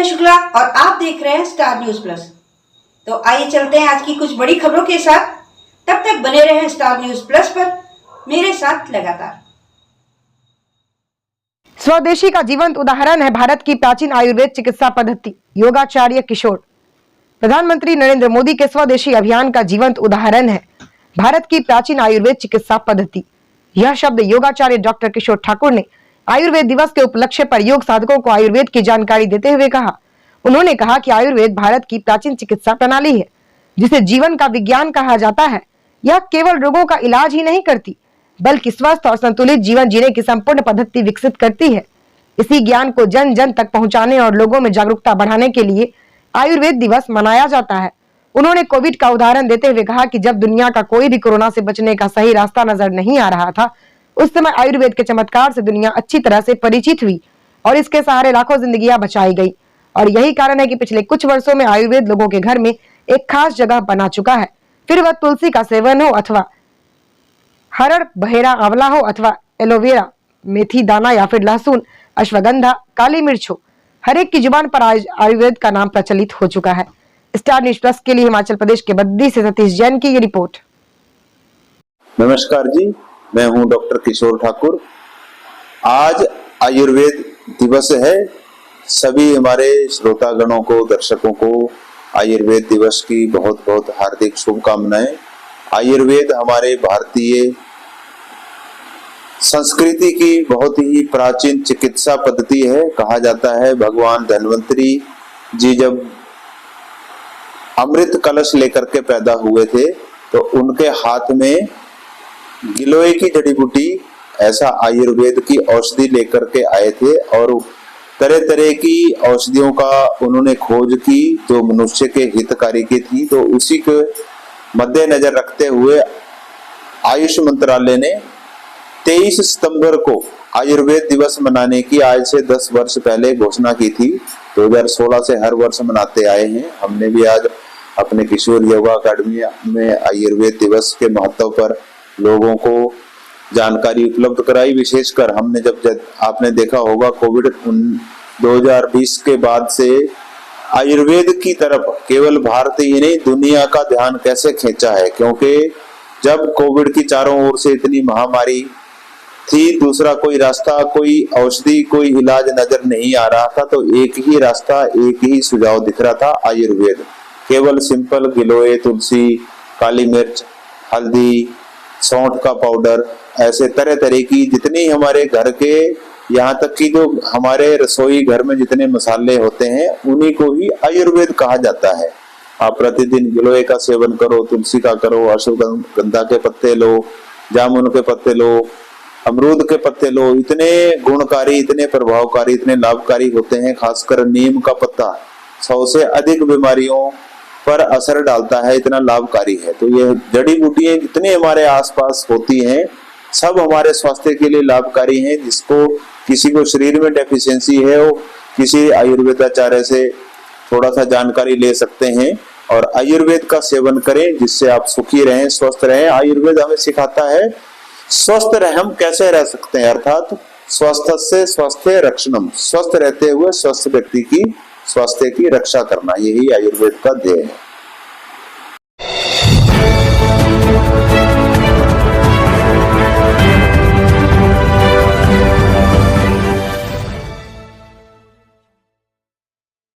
मैं शुक्ला और आप देख रहे हैं स्टार न्यूज प्लस। तो आइए चलते हैं आज की कुछ बड़ी खबरों के साथ। तब तक बने रहें स्टार न्यूज प्लस पर मेरे साथ लगातार। स्वदेशी का जीवंत उदाहरण है भारत की प्राचीन आयुर्वेद चिकित्सा पद्धति। योगाचार्य किशोर। प्रधानमंत्री नरेंद्र मोदी के स्वदेशी अभियान का जीवंत उदाहरण है भारत की प्राचीन आयुर्वेद चिकित्सा पद्धति। यह शब्द योगाचार्य डॉक्टर किशोर ठाकुर ने आयुर्वेद दिवस के उपलक्ष्य पर योग साधकों को आयुर्वेद की जानकारी देते हुए कहा। उन्होंने कहा कि आयुर्वेद भारत की प्राचीन चिकित्सा प्रणाली है जिसे जीवन का विज्ञान कहा जाता है। यह केवल रोगों का इलाज ही नहीं करती बल्कि स्वस्थ और संतुलित जीवन जीने की संपूर्ण पद्धति विकसित करती है। इसी ज्ञान को जन जन तक पहुंचाने और लोगों में जागरूकता बढ़ाने के लिए आयुर्वेद दिवस मनाया जाता है। उन्होंने कोविड का उदाहरण देते हुए कहा कि जब दुनिया का कोई भी कोरोना से बचने का सही रास्ता नजर नहीं आ रहा था, उस समय आयुर्वेद के चमत्कार से दुनिया अच्छी तरह से परिचित हुई और इसके सहारे लाखों जिंदगियां बचाई गई। और यही कारण है कि पिछले कुछ वर्षों में आयुर्वेद लोगों के घर में एक खास जगह बना चुका है। फिर वह तुलसी का सेवन हो अथवा हरड़, बहेरा, आंवला हो अथवा एलोवेरा, मेथी दाना या फिर लहसुन, अश्वगंधा, काली मिर्च हो, हर एक की जुबान पर आयुर्वेद का नाम प्रचलित हो चुका है। स्टार न्यूज प्लस के लिए हिमाचल प्रदेश के बद्दी से सतीश जैन की ये रिपोर्ट। नमस्कार जी, मैं हूं डॉक्टर किशोर ठाकुर। आज आयुर्वेद दिवस है। सभी हमारे श्रोतागणों को, दर्शकों को आयुर्वेद दिवस की बहुत बहुत हार्दिक शुभकामनाएं। आयुर्वेद हमारे भारतीय संस्कृति की बहुत ही प्राचीन चिकित्सा पद्धति है। कहा जाता है भगवान धन्वंतरी जी जब अमृत कलश लेकर के पैदा हुए थे तो उनके हाथ में गिलोय की जड़ी बूटी, ऐसा आयुर्वेद की औषधि लेकर के आए थे और तरह तरह की औषधियों का उन्होंने खोज की जो मनुष्य के हितकारी की थी। तो उसी के मद्देनजर रखते हुए आयुष मंत्रालय ने 23 सितंबर को आयुर्वेद दिवस मनाने की आज से 10 वर्ष पहले घोषणा की थी। 2016 से हर वर्ष मनाते आए हैं। हमने भी आज अपने किशोर योगा अकादमी में आयुर्वेद दिवस के महत्व पर लोगों को जानकारी उपलब्ध कराई। विशेषकर हमने जब आपने देखा होगा कोविड 2020 के बाद से आयुर्वेद की तरफ केवल भारत ही नहीं दुनिया का ध्यान कैसे खींचा है, क्योंकि जब कोविड की चारों ओर से इतनी महामारी थी, दूसरा कोई रास्ता, कोई औषधि, कोई इलाज नजर नहीं आ रहा था, तो एक ही रास्ता, एक ही सुझाव दिख रहा था, आयुर्वेद। केवल सिंपल गिलोय, तुलसी, काली मिर्च, हल्दी, सौंठ का पाउडर, ऐसे तरह तरह की जितनी हमारे घर के, यहाँ तक कि जो हमारे रसोई घर में जितने मसाले होते हैं उन्हीं को ही आयुर्वेद कहा जाता है। आप प्रतिदिन गिलोय का सेवन करो, तुलसी का करो, अश्वगंधा के पत्ते लो, जामुन के पत्ते लो, अमरूद के पत्ते लो, इतने गुणकारी, इतने प्रभावकारी, इतने लाभकारी होते हैं। खासकर नीम का पत्ता 100 से अधिक बीमारियों पर असर डालता है, इतना लाभकारी है। तो ये जड़ी बूटियां जितने हमारे आसपास होती हैं सब हमारे स्वास्थ्य के लिए लाभकारी हैं। जिसको किसी को शरीर में डेफिशिएंसी है वो किसी आयुर्वेदाचार्य से थोड़ा सा जानकारी ले सकते हैं और आयुर्वेद का सेवन करें जिससे आप सुखी रहें, स्वस्थ रहें। आयुर्वेद हमें सिखाता है स्वस्थ रह हम कैसे रह सकते हैं, अर्थात स्वस्थ से स्वास्थ्य रक्षणम, स्वस्थ रहते हुए स्वस्थ व्यक्ति की स्वास्थ्य की रक्षा करना, यही आयुर्वेद का ध्येय है।